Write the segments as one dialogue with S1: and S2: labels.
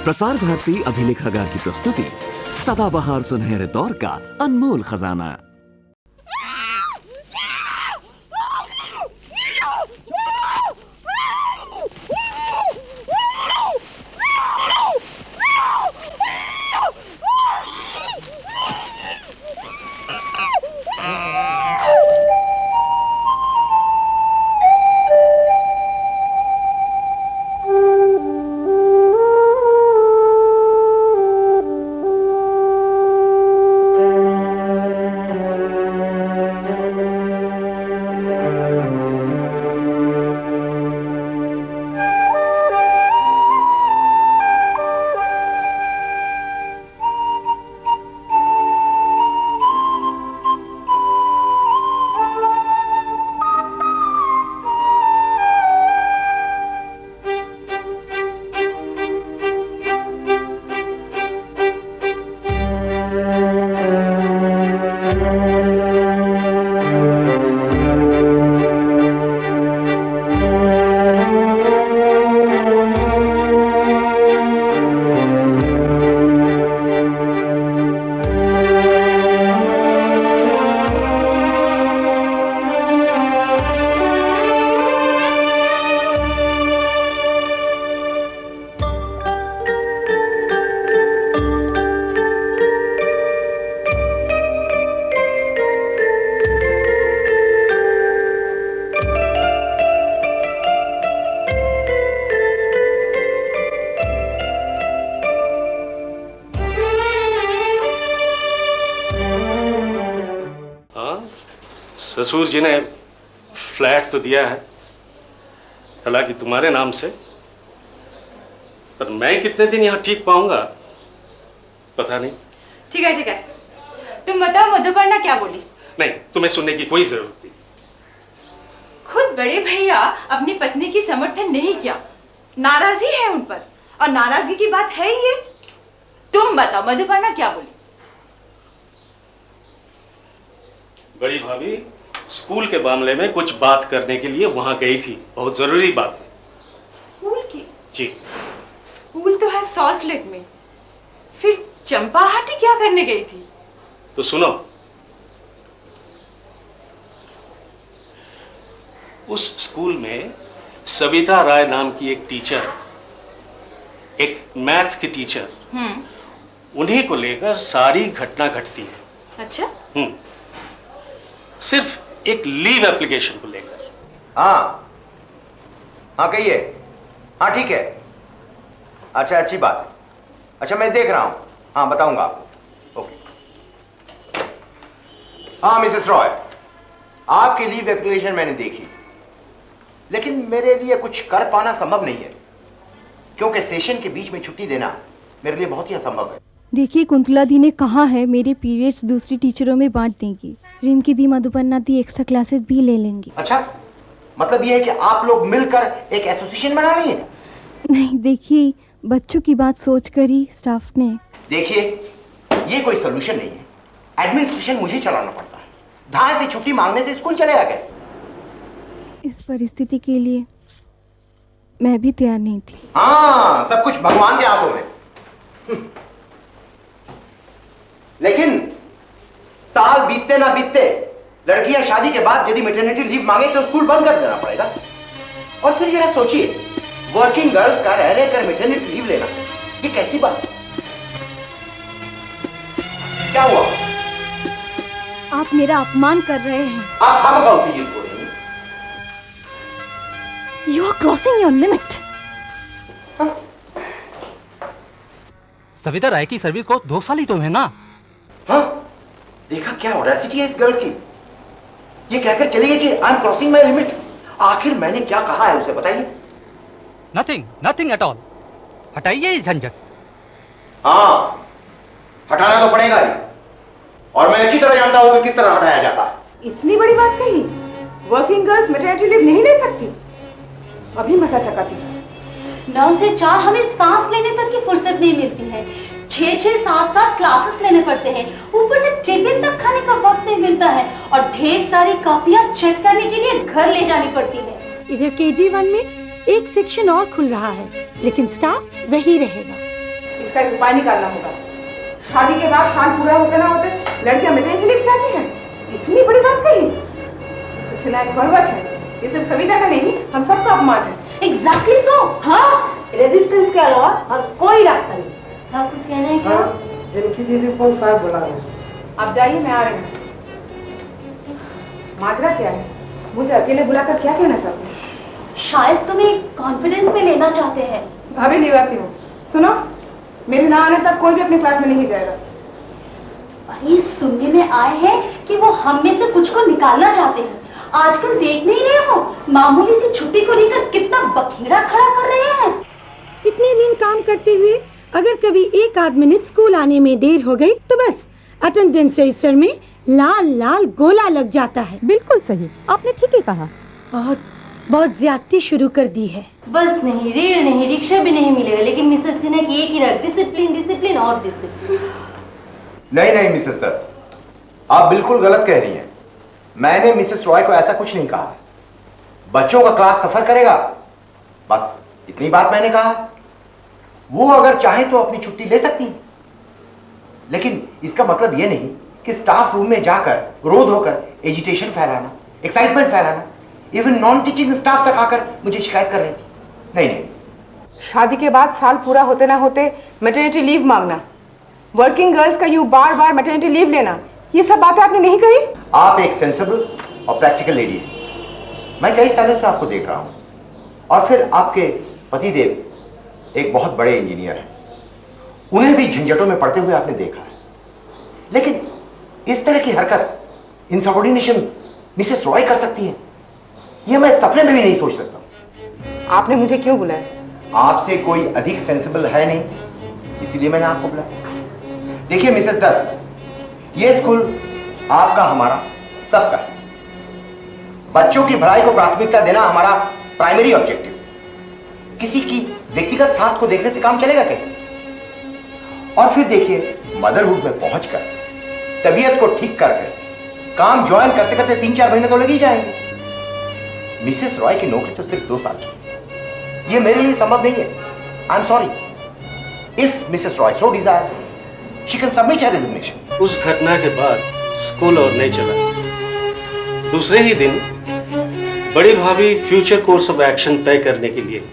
S1: प्रसार भारती अभिलेखागार की प्रस्तुति सदाबहार सुनहरे दौर का अनमोल खजाना।
S2: ससुर जी ने फ्लैट तो दिया है, हालांकि तुम्हारे नाम से, पर मैं कितने दिन यहाँ टिक पाऊंगा पता नहीं।
S3: ठीक है, तुम बताओ मधुपर्णा क्या बोली?
S2: नहीं, तुम्हें सुनने की कोई जरूरत नहीं।
S3: खुद बड़े भैया अपनी पत्नी की समर्थन नहीं किया, नाराजगी है उन पर, और नाराजगी की बात है ये। तुम बताओ मधुपर्णा क्या बोली?
S2: बड़ी भाभी स्कूल के मामले में कुछ बात करने के लिए वहां गई थी, बहुत जरूरी बात है।
S3: स्कूल की?
S2: जी।
S3: स्कूल तो है सॉल्ट लेक में, फिर चंपाहाटी क्या करने गई थी?
S2: तो सुनो, उस स्कूल में सविता राय नाम की एक टीचर, एक मैथ्स की टीचर, उन्हीं को लेकर सारी घटना घटती है।
S3: अच्छा?
S2: सिर्फ एक लीव एप्लीकेशन को लेकर।
S4: हाँ कहिए। हाँ ठीक है। अच्छा, अच्छी बात है। अच्छा, मैं देख रहा हूं। हाँ, बताऊंगा आपको। ओके। हाँ मिसेस रॉय, आपकी लीव एप्लीकेशन मैंने देखी, लेकिन मेरे लिए कुछ कर पाना संभव नहीं है, क्योंकि सेशन के बीच में छुट्टी देना मेरे लिए बहुत ही असंभव है।
S5: देखिए, कुंतला दी ने कहा है मेरे पीरियड्स दूसरी टीचरों में बांट देंगी। रिम की दी, मधुपर्णा दी एक्स्ट्रा क्लासेस भी ले लेंगी।
S4: अच्छा, मतलब ये है कि आप लोग मिलकर एक एसोसिएशन बना रही हैं?
S5: नहीं, देखिए, बच्चों की बात सोचकर ही स्टाफ ने।
S4: देखिए, ये कोई सोल्यूशन नहीं है। एडमिनिस्ट्रेशन मुझे चलाना पड़ता है। धाए से छुट्टी मांगने से स्कूल चलेगा कैसे?
S5: इस परिस्थिति के लिए मैं भी तैयार नहीं थी।
S4: हाँ, सब कुछ भगवान के हाथों में। लेकिन साल बीतते ना बीतते लड़कियां शादी के बाद यदि मैटरनिटी लीव मांगे तो स्कूल बंद कर देना पड़ेगा। और फिर जरा सोचिए, वर्किंग गर्ल्स का रह रहकर मैटरनिटी लीव लेना, ये कैसी बात? क्या हुआ?
S5: आप मेरा अपमान कर रहे हैं।
S4: आप खामखा उत्तेजित हो रही हैं।
S5: You are crossing your limit.
S6: Savita राय की सर्विस को 2 साल ही तो है ना?
S4: हाँ, देखा क्या ऑडेसिटी है इस गर्ल की। ये कहकर चली गई कि I am crossing my limit. आखिर मैंने क्या कहा है उसे बताइए।
S6: Nothing at all. हटाइए इस झंझट।
S4: हाँ, हटाना तो पड़ेगा ही, और मैं अच्छी तरह जानता हूं कि किस तरह हटाया जाता है।
S3: इतनी बड़ी बात कही? वर्किंग गर्ल्स मैटरनिटी लीव नहीं ले सकती? अभी मसा चकाती।
S7: 9 से 4 हमें सांस लेने तक की फुर्सत नहीं मिलती है। 6-6, 7-7 क्लासेस लेने पड़ते हैं, ऊपर से टिफिन तक खाने का वक्त नहीं मिलता है, और ढेर सारी कॉपियां चेक करने के लिए घर ले जानी पड़ती है।
S8: इधर KG1 में एक सेक्शन और खुल रहा है, लेकिन स्टाफ वही रहेगा। इसका एक उपाय निकालना होगा। शादी के बाद साल पूरा होते ना होते लड़कियां मैटरनिटी लीव चाहती हैं। इतनी बड़ी बात कही। मिस्टर सिन्हा एक बड़वच है, ये सिर्फ सविता का नहीं हम सबका अपमान है।
S7: Exactly so. हाँ, रेजिस्टेंस के अलावा और कोई रास्ता नहीं। हाँ, कुछ कहना है क्या?
S9: जिनकी दीदी को साहब बुला रहे हैं।
S8: आप जाइए, मैं आ रही हूँ। माजरा क्या है? मुझे अकेले बुलाकर क्या कहना चाहते हैं?
S7: शायद तुम्हें कॉन्फिडेंस में लेना चाहते हैं।
S8: भाभी ले आती हूँ। सुनो, मेरे ना आने तक कोई भी अपनी क्लास में नहीं जाएगा।
S7: अरे सुनने में आए हैं कि वो हम में से कुछ को निकालना चाहते हैं। आजकल देख नहीं रहे हो, मामूली सी छुट्टी को लेकर कितना बखेड़ा खड़ा कर रहे हैं।
S10: इतने दिन काम करते हुए अगर कभी एक आध मिनट स्कूल आने में देर हो गई तो बस अटेंडेंस रजिस्टर में लाल लाल गोला लग जाता है।
S5: बिल्कुल सही, आपने ठीक ही कहा।
S10: बहुत ज्यादती शुरू कर दी है।
S7: बस नहीं, रेल नहीं, रिक्शा भी नहीं मिलेगा, लेकिन मिसेस सिन्हा की एक ही रख, डिसिप्लिन डिसिप्लिन और डिसिप्लिन।
S4: नहीं नहीं मिसेस दत्त, आप बिल्कुल गलत कह रही हैं। मैंने मिसेस रॉय को ऐसा कुछ नहीं कहा। बच्चों का क्लास सफर करेगा, बस इतनी बात मैंने कहा। वो अगर चाहे तो अपनी छुट्टी ले सकती हैं, लेकिन इसका मतलब यह नहीं कि स्टाफ रूम में जाकर क्रोध होकर एजिटेशन फैलाना, एक्साइटमेंट फैलाना, इवन नॉन टीचिंग स्टाफ तक आकर मुझे शिकायत कर रही थी। नहीं नहीं,
S8: शादी के बाद साल पूरा होते ना होते मैटरनिटी लीव मांगना, वर्किंग गर्ल्स का यूं बार बार मैटरनिटी लीव लेना, ये सब बातें आपने नहीं कही।
S4: आप एक सेंसिबल और प्रैक्टिकल लेडी हैं। मैं कई सालों से आपको देख रहा हूं, और फिर आपके पतिदेव एक बहुत बड़े इंजीनियर हैं। उन्हें भी झंझटों में पड़ते हुए आपने देखा है, लेकिन इस तरह की हरकत, इनसबऑर्डिनेशन मिसेस रॉय कर सकती है, यह मैं सपने में भी नहीं सोच सकता।
S8: आपने मुझे क्यों बुलाया?
S4: आपसे कोई अधिक सेंसिबल है नहीं, इसीलिए मैंने आपको बुलाया। देखिए मिसेस दत्त, यह स्कूल आपका, हमारा, सबका है। बच्चों की भलाई को प्राथमिकता देना हमारा प्राइमरी ऑब्जेक्टिव। किसी की व्यक्तिगत स्वार्थ को देखने से काम चलेगा कैसे? और फिर देखिए, मदरहुड में पहुंचकर तबीयत को ठीक करके काम ज्वाइन करते करते 3-4 महीने तो लग ही जाएंगे। मिसेस रॉय की नौकरी तो सिर्फ 2 साल की है। यह मेरे लिए संभव नहीं है। I am sorry. If Mrs Roy so desires, she can submit her resignation.
S2: उस घटना के बाद स्कूल और नहीं चला। दूसरे ही दिन बड़ी भाभी फ्यूचर कोर्स ऑफ एक्शन तय करने के लिए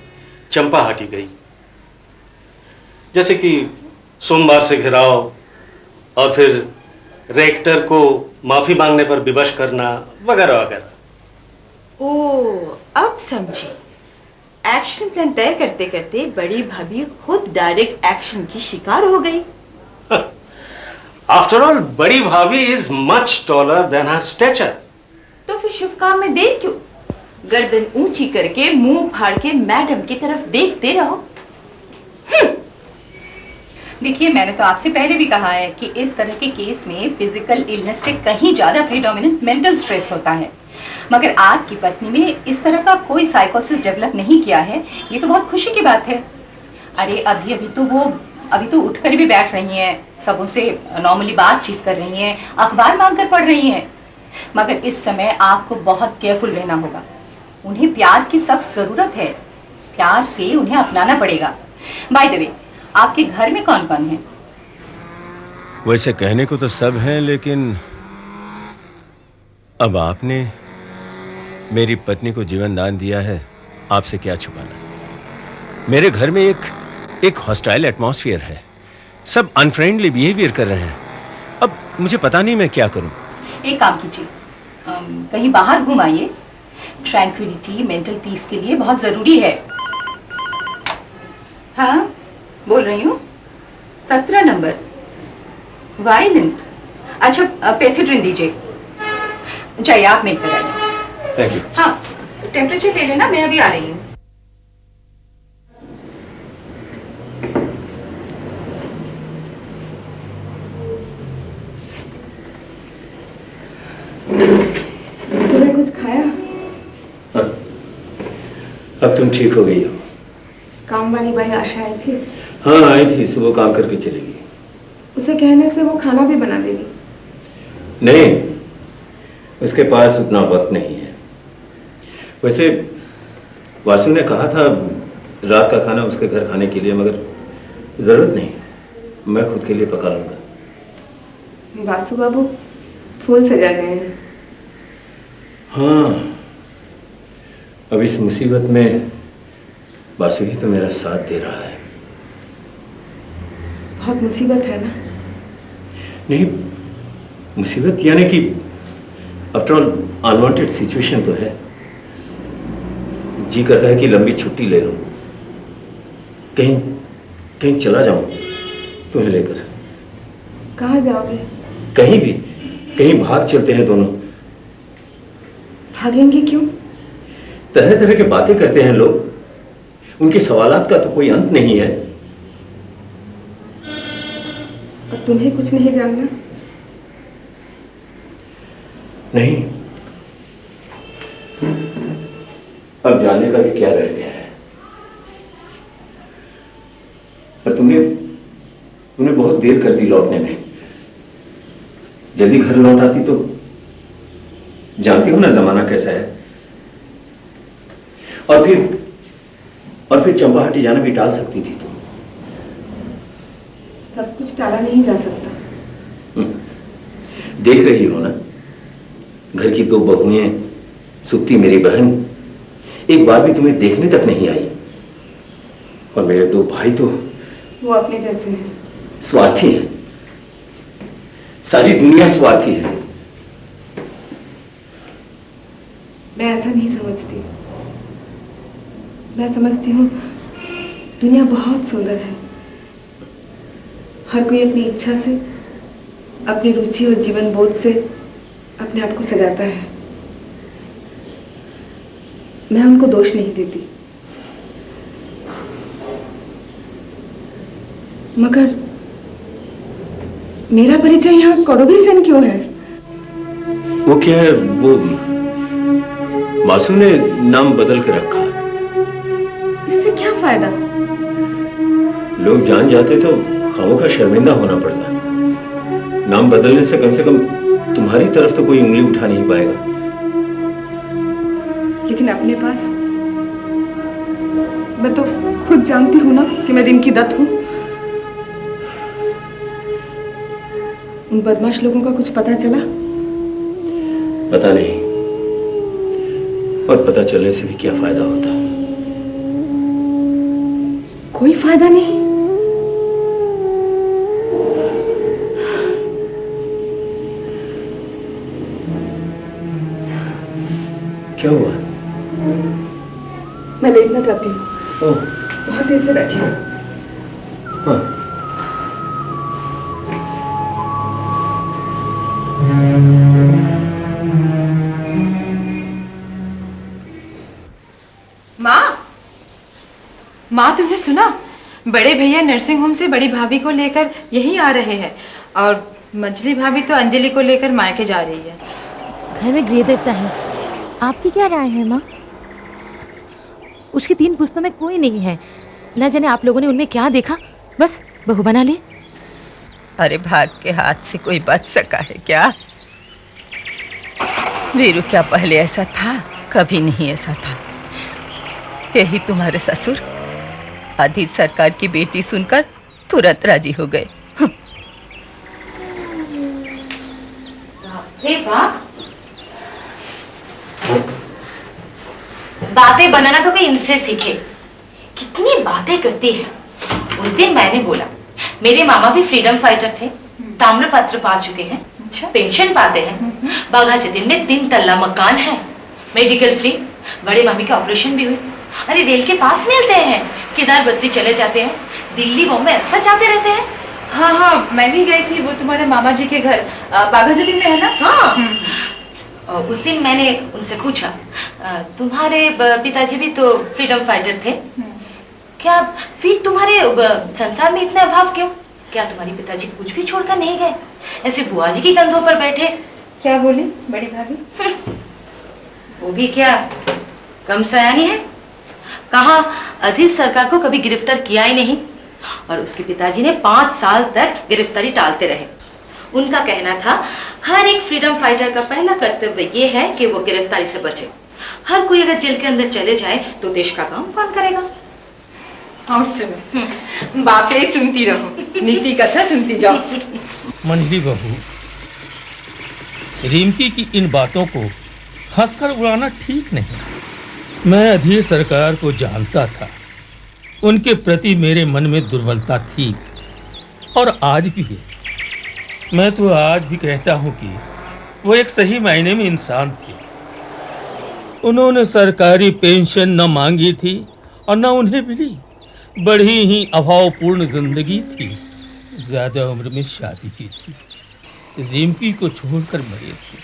S2: चंपाहाटी गई, जैसे कि सोमवार से घिराव, और फिर रेक्टर को माफी मांगने पर विवश करना, वगैरह वगैरह।
S3: ओ, अब समझी। एक्शन प्लान तय करते करते बड़ी भाभी खुद डायरेक्ट एक्शन की शिकार हो गई।
S2: आफ्टर ऑल, बड़ी भाभी is much taller than her stature.
S3: तो फिर शुभ काम में देर क्यों? गर्दन ऊंची करके मुंह फाड़ के मैडम की तरफ देखते रहो।
S11: देखिए, मैंने तो आपसे पहले भी कहा है कि इस तरह के केस में फिजिकल इलनेस से कहीं ज्यादा प्रीडोमिनेंट मेंटल स्ट्रेस होता है, मगर आपकी पत्नी में इस तरह का कोई साइकोसिस डेवलप नहीं किया है। ये तो बहुत खुशी की बात है। अरे अभी तो उठकर भी बैठ रही हैं, सबों से नॉर्मली बातचीत कर रही हैं, अखबार मांगकर पढ़ रही हैं, मगर इस समय आपको बहुत केयरफुल रहना होगा। उन्हें प्यार की सख्त जरूरत है, प्यार से उन्हें अपनाना पड़ेगा। बाय द वे, आपके घर में कौन कौन है?
S12: वैसे कहने को तो सब हैं, लेकिन अब आपने मेरी पत्नी को जीवन दान दिया है, आपसे क्या छुपाना। मेरे घर में एक हॉस्टाइल एटमॉस्फेयर है, सब अनफ्रेंडली बिहेवियर कर रहे हैं। अब मुझे पता नहीं मैं क्या करूं।
S11: एक काम कीजिए, कहीं बाहर घूम आइए। ट्रैंक्विलिटी मेंटल पीस के लिए बहुत जरूरी है। हाँ, बोल रही हूँ। 17 नंबर वायलेंट। अच्छा, पेथिड्रिन दीजिए। जाइए, आप मिलकर आइए।
S12: Thank you.
S11: हाँ, टेम्परेचर ले लेना, मैं अभी आ रही हूँ।
S8: सुबह कुछ खाया?
S12: हाँ, अब तुम ठीक हो गई हो।
S8: काम वाली बाई आशा आई थी।
S12: हाँ, आई थी, सुबह काम करके चली गई।
S8: उसे कहने से वो खाना भी बना देगी।
S12: नहीं, उसके पास उतना वक्त नहीं है। वैसे वासु ने कहा था रात का खाना उसके घर खाने के लिए, मगर जरूरत नहीं। मैं खुद के लिए पका लूंगा।
S8: वासु बाबू फूल सजा गए हैं।
S12: हाँ, अब इस मुसीबत में बासु ही तो मेरा साथ दे रहा है।
S8: बहुत मुसीबत है ना?
S12: नहीं, मुसीबत यानी कि आफ्टर ऑल अनवांटेड सिचुएशन तो है। जी करता है कि लंबी छुट्टी ले लूं, कहीं चला जाऊं तुम्हें लेकर।
S8: कहाँ जाओगे?
S12: कहीं भी, कहीं भाग चलते हैं दोनों।
S8: भागेंगे क्यों?
S12: तरह तरह की बातें करते हैं लोग, उनके सवालात का तो कोई अंत नहीं है।
S8: और तुम्हें कुछ नहीं जानना?
S12: नहीं, अब जाने का भी क्या रह गया है। पर तुमने बहुत देर कर दी लौटने में। जल्दी घर लौट आती तो, जानती हो ना जमाना कैसा है। और फिर चंपाहाटी जाना भी टाल सकती थी तुम।
S8: सब कुछ टाला नहीं जा सकता।
S12: देख रही हो ना, घर की 2 बहुएं, सुप्ती मेरी बहन, एक बार भी तुम्हें देखने तक नहीं आई। और मेरे 2 भाई तो
S8: वो अपने जैसे हैं।
S12: स्वार्थी है, सारी दुनिया स्वार्थी है।
S8: मैं ऐसा नहीं समझती। मैं समझती हूँ दुनिया बहुत सुंदर है। हर कोई अपनी इच्छा से, अपनी रुचि और जीवन बोध से अपने आप को सजाता है। मैं उनको दोष नहीं देती, मगर मेरा परिचय यहाँ कौरवी सेन क्यों है?
S12: वो क्या है, वो वासु ने नाम बदल के रखा।
S8: इससे क्या फायदा?
S12: लोग जान जाते तो खामोखा शर्मिंदा होना पड़ता। नाम बदलने से कम तुम्हारी तरफ तो कोई उंगली उठा नहीं पाएगा।
S8: लेकिन अपने पास मैं तो खुद जानती हूँ ना कि मैं रिम की दत्त हूँ। उन बदमाश लोगों का कुछ पता चला?
S12: पता नहीं, और पता चलने से भी क्या फायदा होता।
S8: कोई फायदा नहीं।
S12: क्या हुआ?
S8: मैं लेटना चाहती हूँ। बहुत देर से बैठी हूँ।
S12: हाँ।
S3: माँ, तुमने सुना? बड़े भैया नर्सिंग होम से बड़ी भाभी को लेकर यहीं आ रहे हैं और मंजली भाभी तो अंजलि को लेकर मायके जा रही है।
S13: घर में गृह देवता है, आपकी क्या राय है माँ? उसकी 3 पुस्तों में कोई नहीं है, न जाने आप लोगों ने उनमें क्या देखा, बस बहू बना ले।
S11: अरे भाग के हाथ से कोई बच सका है क्या? वीरू क्या पहले ऐसा था? कभी नहीं ऐसा था। यही तुम्हारे ससुर आदिर सरकार की बेटी सुनकर तुरंत राजी हो गए।
S7: बातें बनाना तो कोई इनसे सीखे, कितनी बातें करती है। उस दिन मैंने बोला मेरे मामा भी फ्रीडम फाइटर थे, ताम्रपत्र पा चुके हैं, पेंशन पाते हैं, बाघाजतीन में 3 तल्ला मकान है, मेडिकल फ्री, बड़े मम्मी का ऑपरेशन भी हुई। अरे रेल के पास मिलते हैं, केदार बद्री चले जाते हैं, दिल्ली बॉम्बे अक्सर जाते रहते हैं।
S3: हाँ हाँ, मैं भी गई थी, वो तुम्हारे मामा जी के घर बाघाजतीन में है ना?
S7: हाँ। उस दिन मैंने उनसे पूछा तुम्हारे पिताजी भी तो फ्रीडम फाइटर थे, क्या फिर तुम्हारे संसार में इतना अभाव क्यों? क्या तुम्हारे पिताजी कुछ भी छोड़कर नहीं गए, ऐसे बुआ जी की कंधों पर बैठे?
S3: क्या बोली बड़ी भाभी?
S7: वो भी क्या कम सयानी है? कहा अधीर सरकार को कभी गिरफ्तार किया ही नहीं, और उसके पिताजी ने 5 साल तक गिरफ्तारी टालते रहे। उनका कहना था हर एक फ्रीडम फाइटर का पहला कर्तव्य ये है कि वो गिरफ्तारी से बचे। हर कोई अगर जेल के अंदर चले जाए तो देश का काम कौन करेगा?
S3: और सुनो, बातें सुनती रहो, नीति कथा सुनती जाओ।
S14: मंजली बहू, रिमकी की इन बातों को हंसकर उड़ाना ठीक नहीं। मैं अधीर सरकार को जानता था, उनके प्रति मेरे मन में दुर्बलता थी और आज भी है। मैं तो आज भी कहता हूं कि वो एक सही मायने में इंसान थी। उन्होंने सरकारी पेंशन न मांगी थी और न उन्हें मिली। बड़ी ही अभावपूर्ण जिंदगी थी। ज्यादा उम्र में शादी की थी। रिमकी को छोड़कर मरे थे।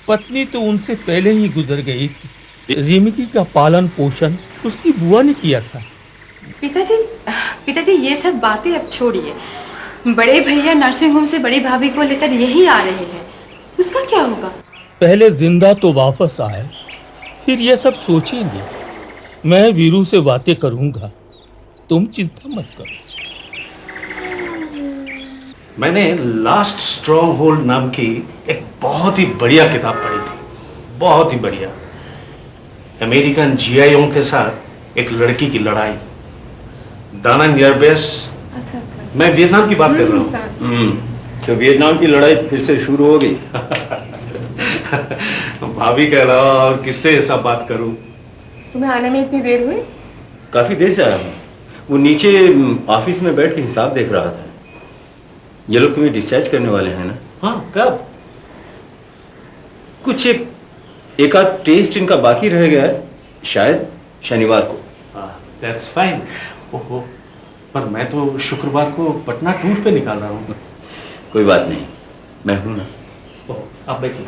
S14: पत्नी तो उनसे पहले ही गुजर गई थी। रिमकी का पालन पोषण उसकी बुआ ने किया था।
S3: पिताजी ये सब बातें अब छोड़िए। बड़े भैया नर्सिंग होम से बड़ी भाभी को लेकर यही आ रहे हैं, उसका क्या होगा?
S14: पहले जिंदा तो वापस आए, फिर ये सब सोचेंगे। मैं वीरू से बातें करूंगा, तुम चिंता मत करो।
S2: मैंने लास्ट स्ट्रॉन्ग होल्ड नाम की एक बहुत ही बढ़िया किताब पढ़ी थी, बहुत ही बढ़िया। अमेरिकन जीआईओ के साथ एक लड़की की लड़ाई, दाना नियरबेस। मैं वियतनाम की बात कर रहा हूँ।
S12: तो वियतनाम की लड़ाई फिर से शुरू हो गई।
S2: भाभी के अलावा और किससे सब बात करूं?
S8: तुम्हें आने में इतनी देर हुई?
S12: काफी देर से आया हूँ। वो नीचे ऑफिस में बैठ के हिसाब देख रहा था। ये लोग तुम्हें डिस्चार्ज करने वाले हैं ना?
S2: हाँ, कब?
S12: कुछ एक आध टेस्ट इनका बाकी रह गया है, शायद शनिवार को।
S2: That's fine. ओहो, पर मैं तो शुक्रवार को पटना टूर पे निकाल रहा हूँ।
S12: कोई बात नहीं, मैं हूं ना।
S2: आप बैठिए।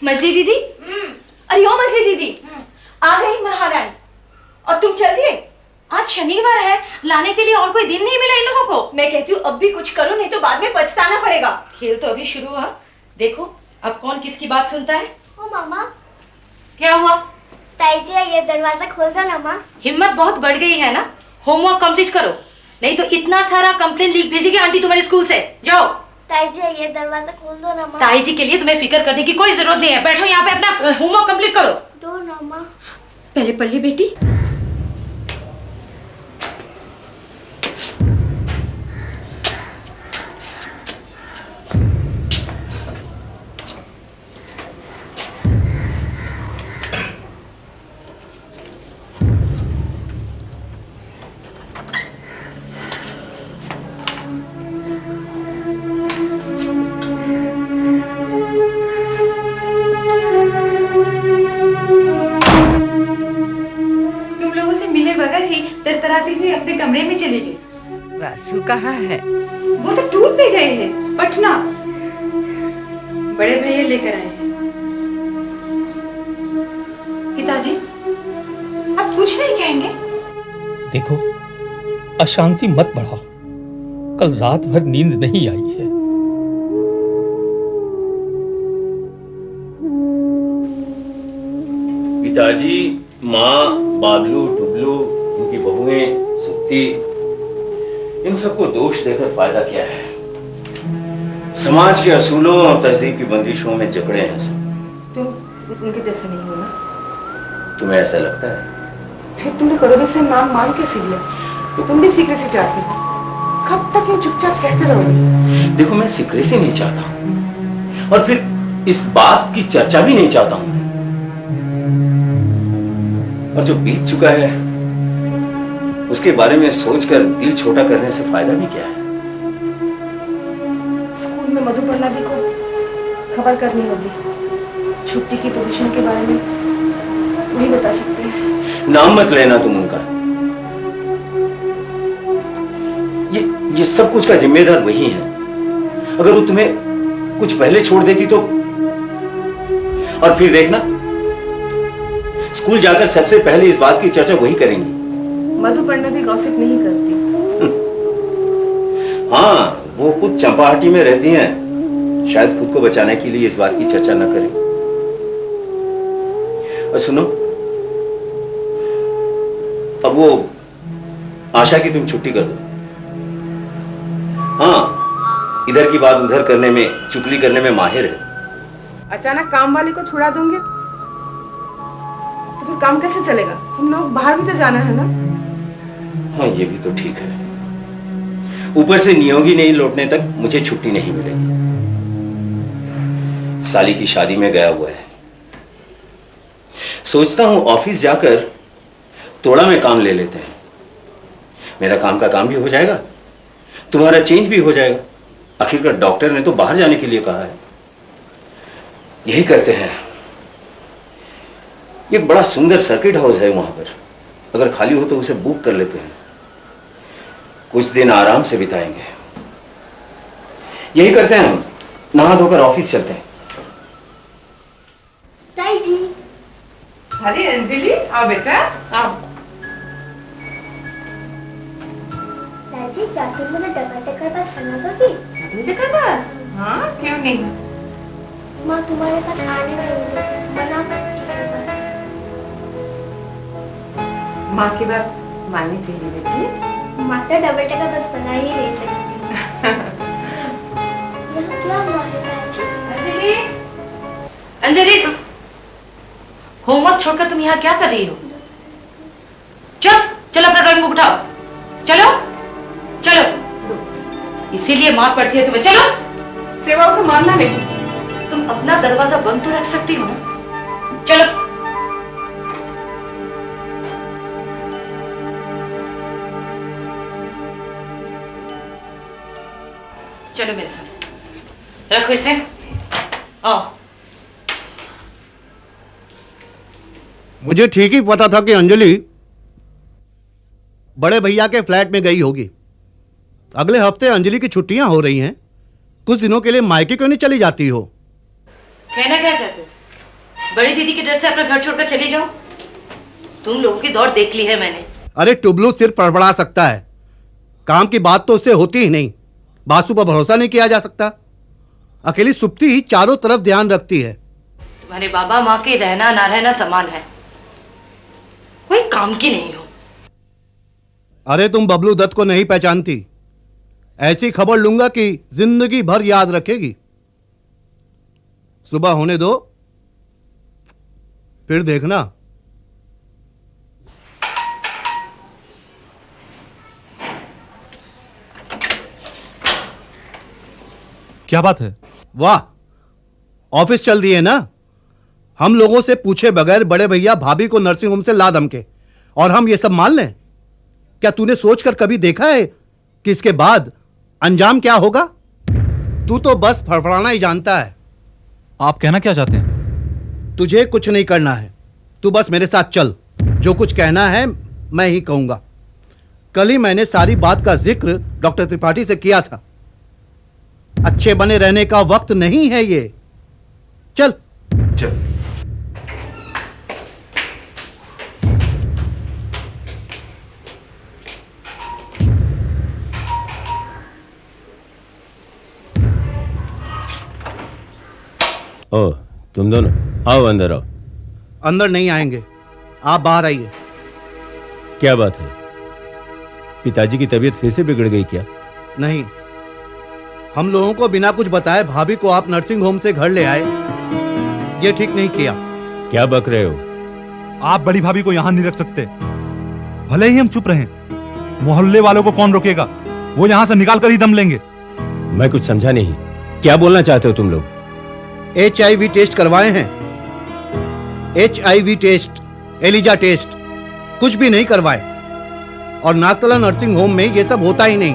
S3: मछली दीदी, अरे ओ मछली दीदी, आ गई महारानी। और तुम चल दिए? आज शनिवार है, लाने के लिए और कोई दिन नहीं मिला इन लोगों को। मैं कहती हूँ अब भी कुछ करो, नहीं तो बाद में पछताना पड़ेगा। खेल तो अभी शुरू हुआ, देखो अब कौन किसकी बात सुनता है।
S15: ओ मामा,
S3: क्या हुआ?
S15: ताई जी ये दरवाजा खोल दो ना माँ।
S3: हिम्मत बहुत बढ़ गई है ना। होमवर्क कंप्लीट करो, नहीं तो इतना सारा कंप्लेन लिख भेजेगी आंटी तुम्हारे स्कूल से। जाओ।
S15: ताई जी ये दरवाजा खोल दो ना माँ।
S3: ताई जी के लिए तुम्हें फिक्र करने की कोई जरूरत नहीं है। बैठो यहाँ पे, अपना होमवर्क कंप्लीट करो।
S15: दो ना माँ।
S3: पहले पढ़ ली बेटी। तरतराती हुई अपने कमरे में चली गई।
S11: वासु कहाँ है?
S3: वो तो टूर पे गए हैं, पटना। बड़े भैया लेकर आए हैं। पिताजी, आप कुछ नहीं कहेंगे?
S14: देखो, अशांति मत बढ़ाओ। कल रात भर नींद नहीं आई है।
S12: पिताजी, माँ, बाबलू, डुबलू, उनकी बहुएं, सुक्ति, इन सबको दोष देकर फायदा क्या है? समाज के असूलों और तहजीब की बंदिशों में जकड़े हैं सब।
S8: तुम उनके जैसे नहीं हो ना?
S12: तुम्हें ऐसा लगता है?
S8: फिर तुमने करोड़ों से नाम मान कैसे लिया? तुम भी सीक्रेसी चाहती हो। कब तक ये चुपचाप सहते रहोगे?
S12: देखो, मैं सीक्रेसी नहीं चाहता हूँ और फिर इस बात की चर्चा भी नहीं चाहता हूँ। और जो बीत चुका है उसके बारे में सोचकर दिल छोटा करने से फायदा भी क्या है?
S8: स्कूल में मधुपर्णा दी को खबर करनी होगी। छुट्टी की पोजीशन के बारे में वही बता सकते हैं।
S12: नाम मत लेना तुम उनका। ये सब कुछ का जिम्मेदार वही है। अगर वो तुम्हें कुछ पहले छोड़ देती तो, और फिर देखना, स्कूल जाकर सबसे पहले इस बात की चर्चा वही करेंगी।
S8: मधुपर्णा दी गॉसिप नहीं करती।
S12: हाँ, वो खुद चंपाहटी में रहती हैं, शायद खुद को बचाने के लिए इस बात की चर्चा न करें। और सुनो, अब वो आशा की तुम छुट्टी कर दो। हाँ, इधर की बात उधर करने में, चुगली करने में माहिर है।
S8: अचानक काम वाली को छुड़ा दूंगे तो फिर काम कैसे चलेगा? हम लोग बाहर भी तो जाना है ना।
S12: हाँ, ये भी तो ठीक है। ऊपर से नियोगी नहीं लौटने तक मुझे छुट्टी नहीं मिलेगी। साली की शादी में गया हुआ है। सोचता हूं ऑफिस जाकर तोड़ा में काम ले लेते हैं। मेरा काम का काम भी हो जाएगा, तुम्हारा चेंज भी हो जाएगा। आखिरकार डॉक्टर ने तो बाहर जाने के लिए कहा है। यही करते हैं। एक बड़ा सुंदर सर्किट हाउस है वहां पर, अगर खाली हो तो उसे बुक कर लेते हैं। कुछ दिन आराम से बिताएंगे। यही करते हैं हम, नहा धोकर ऑफिस चलते हैं।
S15: ताई जी।
S8: अरे अंजलि, आओ बेटा, आओ।
S15: ताई जी, क्या तुम मुझे डबल डेकर बस बना दोगी?
S8: Double decker bus? हाँ, क्यों नहीं?
S15: माँ तुम्हारे पास आने वाली है, मना करती है।
S8: माँ की बात माननी चाहिए बेटी।
S15: माँ तो डबल डेकर बस बना ही नहीं सकती। यहाँ क्या हुआ है ताई जी?
S13: अंजलि, अंजलि, होमवर्क छोड़कर तुम यहाँ क्या कर रही हो? चलो अपना ड्राइंग बुक उठाओ। चलो चलो, इसीलिए मार पड़ती है तुम्हें। चलो।
S8: सेवा उसे मारना नहीं।
S13: तुम अपना दरवाजा बंद तो रख सकती हो ना। चलो। चलो मेरे साथ, रखो इसे। आओ।
S16: मुझे ठीक ही पता था कि अंजलि बड़े भैया के फ्लैट में गई होगी। अगले हफ्ते अंजलि की छुट्टियां हो रही हैं, कुछ दिनों के लिए मायके क्यों नहीं चली जाती हो?
S13: कहना क्या चाहते हो? बड़ी दीदी के डर से अपना घर छोड़कर चली जाओ? तुम लोगों की दौड़ देख ली है मैंने।
S16: अरे टुबलू सिर्फ फड़फड़ा सकता है, काम की बात तो उससे होती ही नहीं। बासु पर भरोसा नहीं किया जा सकता। अकेली सुप्ती ही चारों तरफ ध्यान रखती है।
S13: तुम्हारे बाबा माँ के रहना ना रहना समान है, कोई काम की नहीं हो।
S16: अरे तुम बबलू दत्त को नहीं पहचानती। ऐसी खबर लूंगा कि जिंदगी भर याद रखेगी। सुबह होने दो, फिर देखना।
S6: क्या बात है?
S16: वाह, ऑफिस चल दिए ना। हम लोगों से पूछे बगैर बड़े भैया भाभी को नर्सिंग होम से ला धमके, और हम ये सब मान लें? क्या तूने सोचकर कभी देखा है कि इसके बाद अंजाम क्या होगा? तू तो बस फड़फड़ाना ही जानता है।
S6: आप कहना क्या चाहते हैं?
S16: तुझे कुछ नहीं करना है, तू बस मेरे साथ चल। जो कुछ कहना है मैं ही कहूंगा। कल ही मैंने सारी बात का जिक्र डॉक्टर त्रिपाठी से किया था। अच्छे बने रहने का वक्त नहीं है ये। चल
S12: चल। ओ, तुम दोनों आओ, अंदर आओ।
S16: अंदर नहीं आएंगे, आप बाहर आइए।
S12: क्या बात है? पिताजी की तबीयत फिर से बिगड़ गई क्या?
S16: नहीं, हम लोगों को बिना कुछ बताए भाभी को आप नर्सिंग होम से घर ले आए, ये ठीक नहीं किया।
S12: क्या बक रहे हो?
S6: आप बड़ी भाभी को यहां नहीं रख सकते। भले ही हम चुप रहें, मोहल्ले वालों को कौन रोकेगा? वो यहां से निकाल कर ही दम लेंगे।
S12: मैं कुछ समझा नहीं, क्या बोलना चाहते हो तुम लोग?
S16: HIV टेस्ट करवाए हैं। HIV टेस्ट, एलिजा टेस्ट, कुछ भी नहीं करवाए। और नागतला नर्सिंग होम में ये सब होता ही नहीं।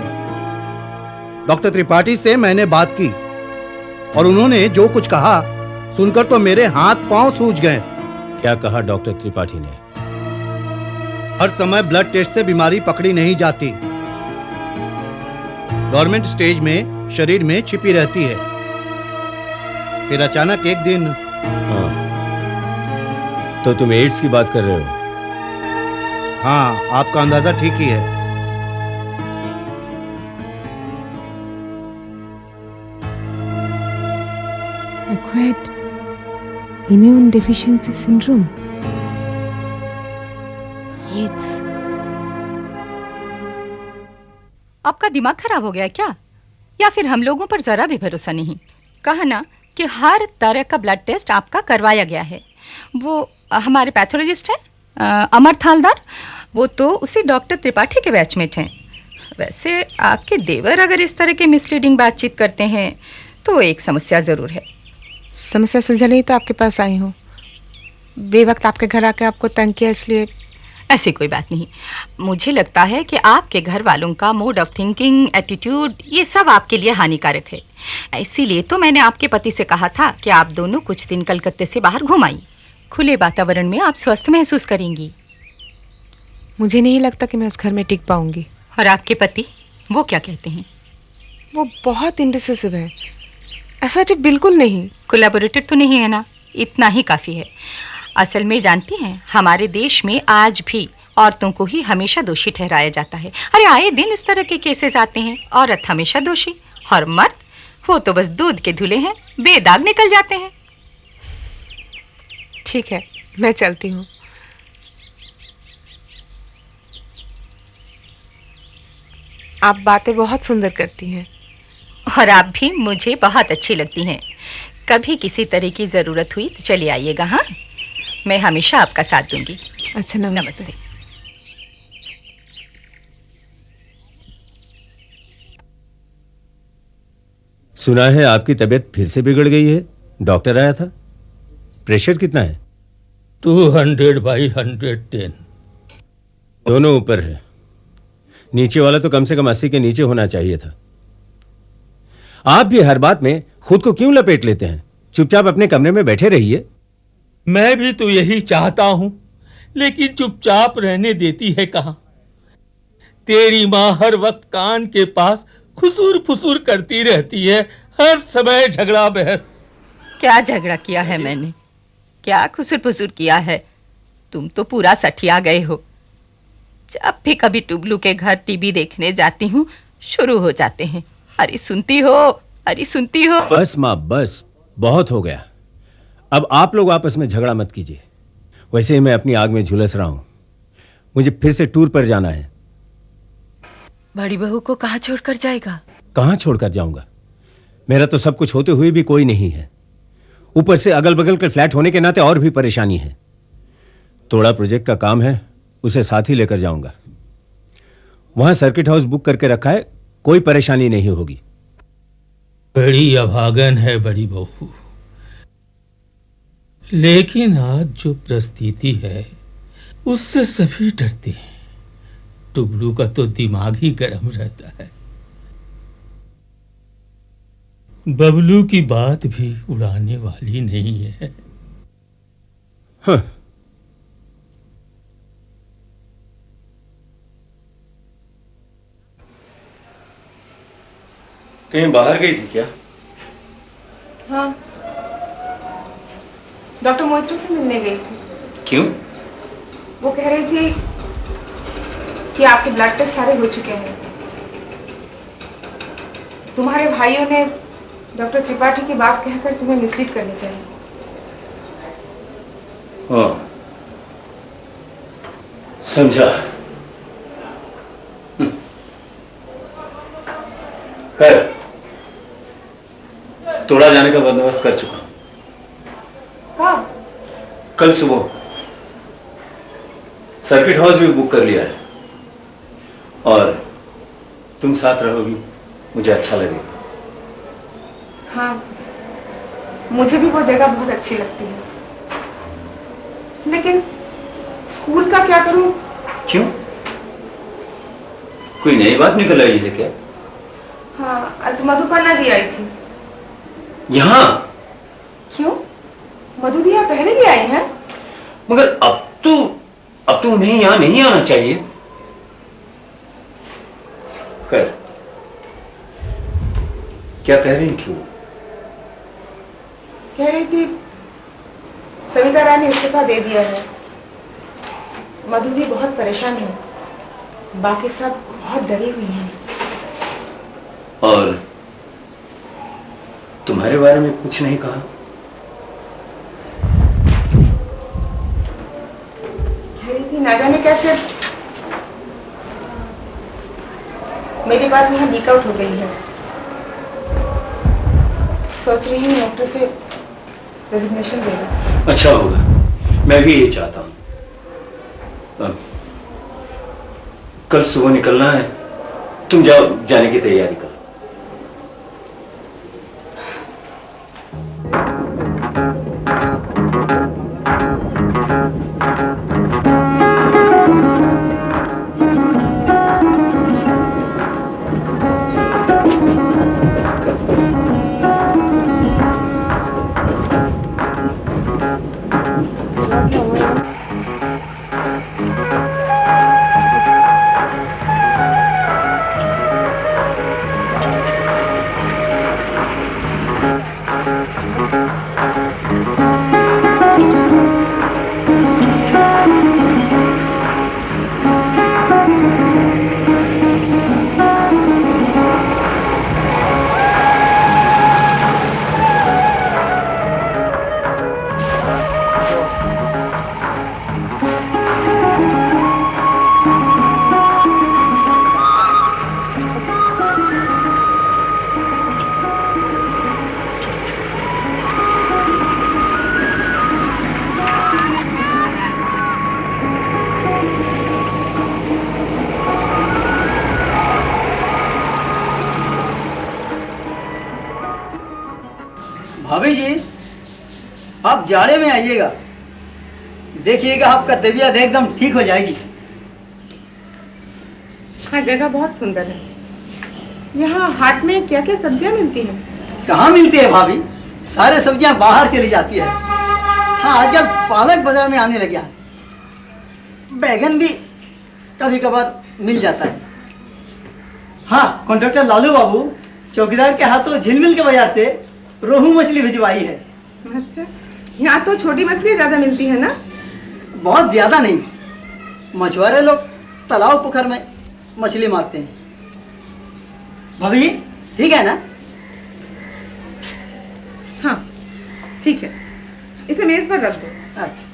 S16: डॉक्टर त्रिपाठी से मैंने बात की और उन्होंने जो कुछ कहा सुनकर तो मेरे हाथ पांव सूज गए।
S12: क्या कहा डॉक्टर त्रिपाठी ने?
S16: हर समय ब्लड टेस्ट से बीमारी पकड़ी नहीं जाती। गवर्नमेंट स्टेज में शरीर में छिपी रहती है, फिर अचानक एक दिन।
S12: हाँ, तो तुम एड्स की बात कर रहे हो?
S16: हाँ, आपका अंदाजा ठीक ही है।
S8: acquired immune deficiency syndrome. AIDS.
S11: आपका दिमाग खराब हो गया क्या? या फिर हम लोगों पर जरा भी भरोसा नहीं? कहा ना कि हर तरह का ब्लड टेस्ट आपका करवाया गया है। वो हमारे पैथोलॉजिस्ट हैं अमर थालदार, वो तो उसी डॉक्टर त्रिपाठी के बैचमेट हैं। वैसे आपके देवर अगर इस तरह के मिसलीडिंग बातचीत करते हैं तो एक समस्या ज़रूर है।
S8: समस्या सुलझाने ही तो आपके पास आई हूँ। बेवक्त आपके घर आके आपको तंग किया इसलिए।
S11: ऐसी कोई बात नहीं। मुझे लगता है कि आपके घर वालों का मोड ऑफ थिंकिंग, एटीट्यूड, ये सब आपके लिए हानिकारक है। इसीलिए तो मैंने आपके पति से कहा था कि आप दोनों कुछ दिन कलकत्ते से बाहर घूम आइए। खुले वातावरण में आप स्वस्थ महसूस करेंगी।
S8: मुझे नहीं लगता कि मैं उस घर में टिक पाऊंगी।
S11: और आपके पति, वो क्या कहते हैं?
S8: वो बहुत इंडिसिसिव है। ऐसा तो बिल्कुल नहीं।
S11: कोलैबोरेटर तो नहीं है ना, इतना ही काफ़ी है। असल में जानती हैं, हमारे देश में आज भी औरतों को ही हमेशा दोषी ठहराया जाता है। अरे आए दिन इस तरह के केसेस आते हैं। औरत हमेशा दोषी और मर्द, वो तो बस दूध के धुले हैं, बेदाग निकल जाते हैं।
S8: ठीक है, मैं चलती हूँ। आप बातें बहुत सुंदर करती हैं।
S11: और आप भी मुझे बहुत अच्छी लगती हैं। कभी किसी तरह की ज़रूरत हुई तो चली आइएगा। हाँ, मैं हमेशा आपका साथ दूंगी।
S8: अच्छा, नमस्ते।
S12: सुना है आपकी तबीयत फिर से बिगड़ गई है। डॉक्टर आया था। प्रेशर कितना है?
S14: 200/110।
S12: दोनों ऊपर है। नीचे वाला तो कम से कम 80 के नीचे होना चाहिए था। आप भी हर बात में खुद को क्यों लपेट लेते हैं? चुपचाप अपने कमरे में बैठे रहिए।
S14: मैं भी तो यही चाहता हूं, लेकिन चुपचाप रहने देती है कहां। तेरी मां हर वक्त कान के पास खुसूर फुसूर करती रहती है, हर समय झगड़ा बहस।
S11: क्या झगड़ा किया है मैंने? क्या खुसूर फुसूर किया है? तुम तो पूरा सठिया गए हो। जब भी कभी टुबलू के घर टीवी देखने जाती हूँ, शुरू हो जाते हैं, अरे सुनती हो, अरे सुनती हो।
S12: बस माँ, बस बहुत हो गया। अब आप लोग आपस में झगड़ा मत कीजिए। वैसे ही मैं अपनी आग में झुलस रहा हूं। मुझे फिर से टूर पर जाना है।
S11: बड़ी बहू को कहाँ छोड़कर जाएगा?
S12: कहाँ छोड़कर जाऊंगा? मेरा तो सब कुछ होते हुए भी कोई नहीं है। ऊपर से अगल बगल के फ्लैट होने के नाते और भी परेशानी है। थोड़ा प्रोजेक्ट का काम है, उसे साथ ही लेकर जाऊंगा। वहां सर्किट हाउस बुक करके रखा है, कोई परेशानी नहीं होगी।
S14: बड़ी अभागन है बड़ी बहू, लेकिन आज जो परिस्थिति है उससे सभी डरते हैं। टुबलू का तो दिमाग ही गर्म रहता है। बबलू की बात भी उड़ाने वाली नहीं है।
S12: हाँ। कहीं बाहर गई थी क्या?
S8: हाँ, डॉक्टर मोहित्रो से मिलने गई थी।
S12: क्यों?
S8: वो कह रही थी कि आपके ब्लड टेस्ट सारे हो चुके हैं। तुम्हारे भाइयों ने डॉक्टर त्रिपाठी की बात कहकर तुम्हें मिसलीड करनी चाहिए।
S12: हाँ, समझा। खैर, तोड़ा जाने का बंदोबस्त कर चुका हूं।
S8: कब?
S12: कल सुबह। सर्किट हाउस भी बुक कर लिया है। और तुम साथ रहोगी, मुझे अच्छा लगेगा।
S8: हाँ, मुझे भी वो जगह बहुत अच्छी लगती है। लेकिन स्कूल का क्या करूं?
S12: क्यों? कोई नई बात निकल आई है क्या?
S8: हाँ, आज मधुपर्णा दी आई थी।
S12: यहाँ?
S8: क्यों? मधु दिया पहले भी आई है।
S12: मगर अब तो उन्हें यहाँ नहीं आना चाहिए। खैर, क्या कह रही थी वो?
S8: कह रही थी सविता राय ने इस्तीफा दे दिया है। मधु दी बहुत परेशान है, बाकी सब बहुत डरी हुई हैं।
S12: और तुम्हारे बारे में कुछ नहीं कहा?
S8: मेरी बात यहाँ लीक आउट हो गई है। सोच रही हूँ डॉक्टर से रेजिग्नेशन देना।
S12: अच्छा होगा, मैं भी ये चाहता हूँ। कल सुबह निकलना है, तुम जाओ, जाने की तैयारी करो।
S17: भाभी जी, आप जाड़े में आइएगा, देखिएगा आपका तबीयत एकदम ठीक हो जाएगी।
S8: हाँ, जगह बहुत सुंदर है। यहाँ हाट में क्या क्या सब्जियाँ मिलती हैं?
S17: कहाँ मिलती है भाभी, सारे सब्जियाँ बाहर चली जाती है। हाँ, आजकल पालक बाजार में आने लग गया, बैगन भी कभी कभार मिल जाता है। हाँ, कॉन्ट्रैक्टर लालू बाबू चौकीदार के हाथों झिलमिल के बाजार से रोहू मछली भिजवाई है।
S8: अच्छा, यहाँ तो छोटी मछली ज्यादा मिलती है ना?
S17: बहुत ज्यादा नहीं, मछुआरे लोग तालाब पोखर में मछली मारते हैं। भाभी ठीक है ना?
S8: हाँ ठीक है, इसे मेज पर रख दो।
S17: अच्छा।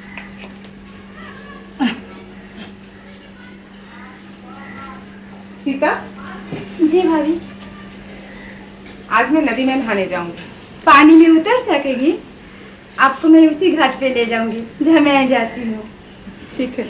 S8: सीता
S5: जी भाभी।
S8: आज मैं नदी में नहाने जाऊंगी।
S5: पानी में उतर सकेगी? आपको मैं उसी घाट पे ले जाऊंगी जहाँ मैं जाती हूँ।
S8: ठीक है।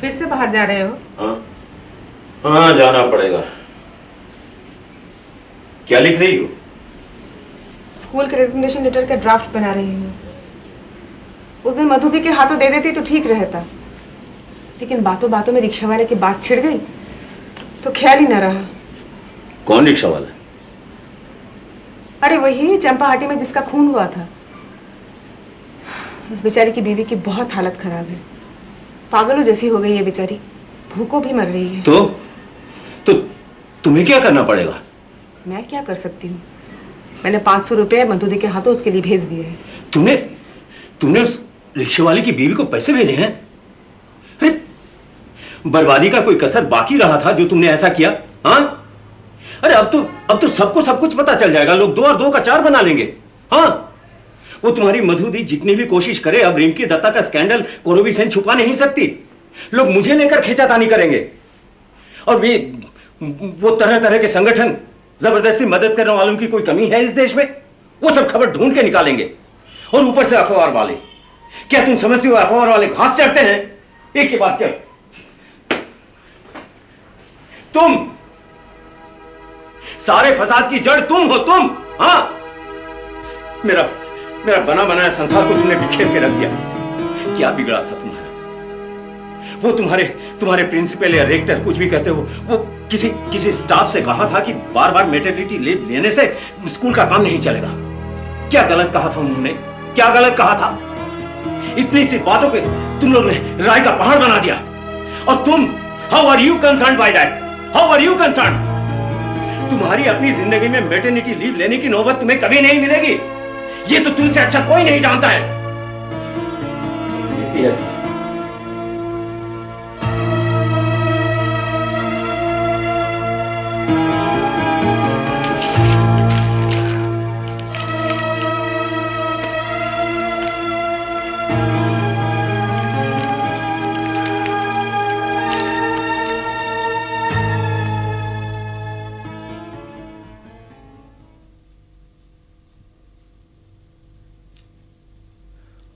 S8: फिर से बाहर जा रहे हो?
S12: हाँ, जाना पड़ेगा। क्या लिख रही हो?
S8: स्कूल के रेजिग्नेशन लेटर का ड्राफ्ट बना रही हूँ। उस दिन मधुदी के हाथों दे देती तो ठीक रहता, लेकिन बातों बातों में रिक्शा वाले की बात छिड़ गई तो ख्याल ही न रहा।
S12: कौन रिक्शा वाला?
S8: अरे वही चंपाहाटी में जिसका खून हुआ था। इस बेचारी की बीवी की बहुत हालत खराब है, पागलों जैसी हो गई है बेचारी, भूखों भी मर रही है।
S12: तो तुम्हें क्या करना पड़ेगा?
S8: मैं क्या कर सकती हूँ? मैंने 500 रुपए मधु दी के हाथों उसके लिए भेज दिए हैं।
S12: तुमने उस रिक्शे वाले की बीवी को पैसे भेजे हैं? अरे बर्बादी का कोई कसर बाकी रहा था जो तुमने ऐसा किया? हाँ, अरे अब तो सबको सब कुछ पता चल जाएगा, लोग 2 और 2 का 4 बना लेंगे। हाँ, वो तुम्हारी मधु दी जितनी भी कोशिश करे, अब रिंकी दत्ता का स्कैंडल कोरोबी सेन छुपा नहीं सकती। लोग मुझे लेकर खींचातानी करेंगे और वो तरह तरह के संगठन, जबरदस्ती मदद करने वालों की कोई कमी है इस देश में? वो सब खबर ढूंढ के निकालेंगे। और ऊपर से अखबार वाले, क्या तुम समझते हो अखबार वाले घास चढ़ते हैं? एक के बाद क्या? तुम सारे फसाद की जड़ तुम हो, तुम। हाँ, मेरा बना बनाया संसार को तुमने बिखेर के रख दिया। क्या बिगड़ा था तुम्हारा? वो तुम्हारे प्रिंसिपल या रेक्टर कुछ भी कहते हो, वो किसी स्टाफ से कहा था कि बार बार मैटरनिटी लीव लेने से स्कूल का काम नहीं चलेगा। क्या गलत कहा था उन्होंने? क्या गलत कहा था? इतनी सी बातों पे तुम लोग ने राय का पहाड़ बना दिया। और तुम, how are you concerned by that? How are you concerned? तुम्हारी अपनी जिंदगी में मैटरनिटी लीव लेने की नौबत तुम्हें कभी नहीं मिलेगी। ये तो तुमसे अच्छा कोई नहीं जानता है।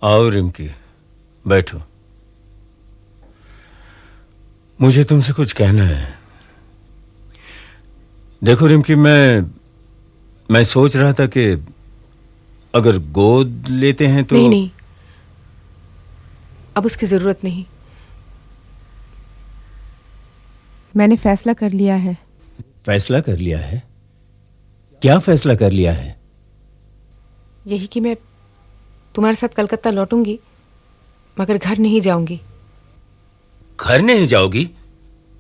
S12: आओ रिम्की, बैठो। मुझे तुमसे कुछ कहना है। देखो रिम्की, मैं सोच रहा था कि अगर गोद लेते हैं तो
S8: नहीं, अब उसकी जरूरत नहीं। मैंने फैसला कर लिया है।
S12: फैसला कर लिया है? क्या फैसला कर लिया है?
S8: यही कि मैं तुम्हारे साथ कलकत्ता लौटूंगी, मगर घर नहीं जाऊंगी।
S12: घर नहीं जाओगी?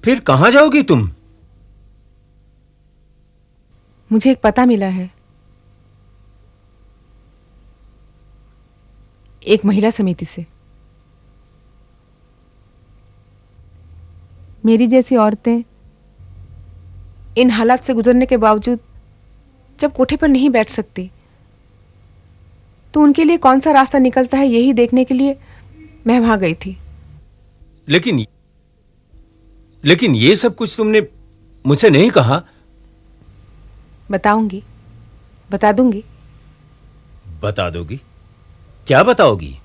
S12: फिर कहां जाओगी तुम?
S8: मुझे एक पता मिला है, एक महिला समिति से। मेरी जैसी औरतें इन हालात से गुजरने के बावजूद जब कोठे पर नहीं बैठ सकती, तो उनके लिए कौन सा रास्ता निकलता है, यही देखने के लिए मैं वहां गई थी।
S12: लेकिन ये सब कुछ तुमने मुझसे नहीं कहा।
S8: बताऊंगी, बता दूंगी।
S12: बता दोगी? क्या बताओगी?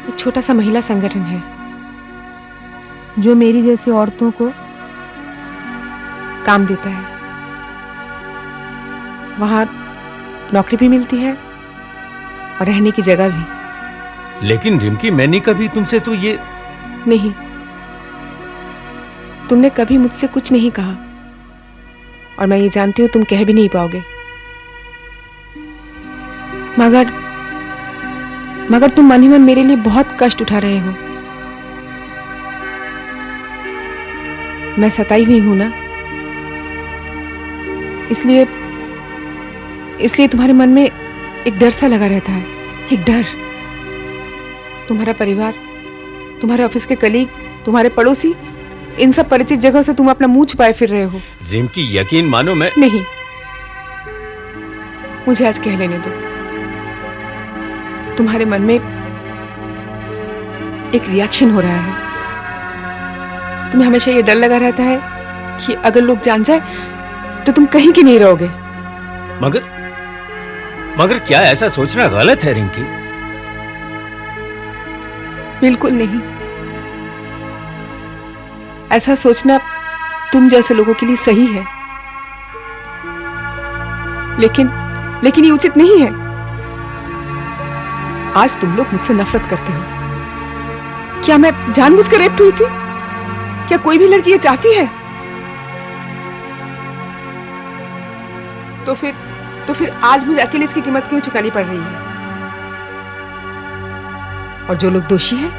S8: एक छोटा सा महिला संगठन है जो मेरी जैसी औरतों को काम देता है। वहां नौकरी भी मिलती है और रहने की जगह भी।
S12: लेकिन रिम्की, मैंने कभी तुमसे तो ये
S8: नहीं, तुमने कभी मुझसे कुछ नहीं कहा और मैं ये जानती हूं तुम कह भी नहीं पाओगे। मगर तुम मन ही मन मेरे लिए बहुत कष्ट उठा रहे हो। मैं सताई हुई हूं ना, इसलिए तुम्हारे मन में एक डर सा लगा रहता है। एक डर, तुम्हारा परिवार, तुम्हारे ऑफिस के कलीग, तुम्हारे पड़ोसी, इन सब परिचित जगहों से तुम अपना मुंह छुपाए फिर रहे हो।
S12: रिम्की, यकीन मानो मैं
S8: नहीं, मुझे आज कह लेने दो। तुम्हारे मन में एक रिएक्शन हो रहा है। तुम्हें हमेशा ये डर लगा रहता है कि अगर लोग जान जाए तो तुम कहीं की नहीं रहोगे।
S12: मगर क्या ऐसा सोचना गलत है रिंकी?
S8: बिल्कुल नहीं। ऐसा सोचना तुम जैसे लोगों के लिए सही है, लेकिन ये उचित नहीं है। आज तुम लोग मुझसे नफरत करते हो। क्या मैं जानबूझकर रेप्ट हुई थी? क्या कोई भी लड़की ये चाहती है? तो तो फिर आज मुझे अकेले इसकी कीमत क्यों चुकानी पड़ रही है? और जो लोग दोषी हैं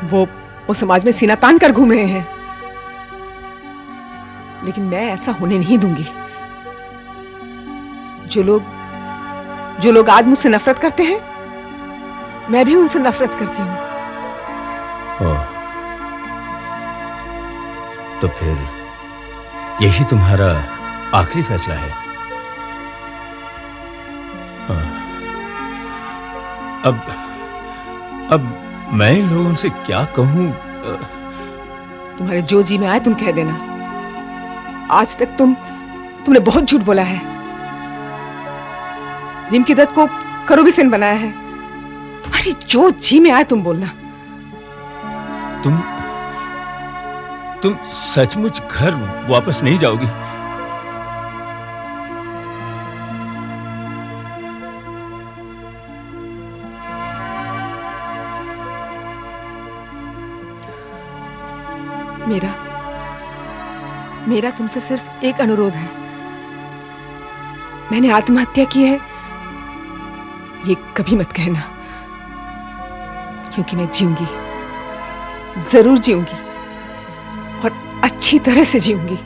S8: वो समाज में सीना तान कर घूम रहे हैं, लेकिन मैं ऐसा होने नहीं दूंगी। जो लोग आज मुझसे नफरत करते हैं, मैं भी उनसे नफरत करती हूँ।
S12: तो फिर यही तुम्हारा आखिरी फैसला है? अब मैं इन लोगों से क्या कहूं?
S8: तुम्हारे जो जी में आए तुम कह देना। आज तक तुमने बहुत झूठ बोला है। रिम की दत्त को करोगी सिन बनाया है। तुम्हारी जो जी में आए तुम बोलना।
S12: तुम सचमुच घर वापस नहीं जाओगी?
S8: मेरा तुमसे सिर्फ एक अनुरोध है। मैंने आत्महत्या की है ये कभी मत कहना, क्योंकि मैं जीऊंगी, जरूर जीऊंगी और अच्छी तरह से जीऊंगी।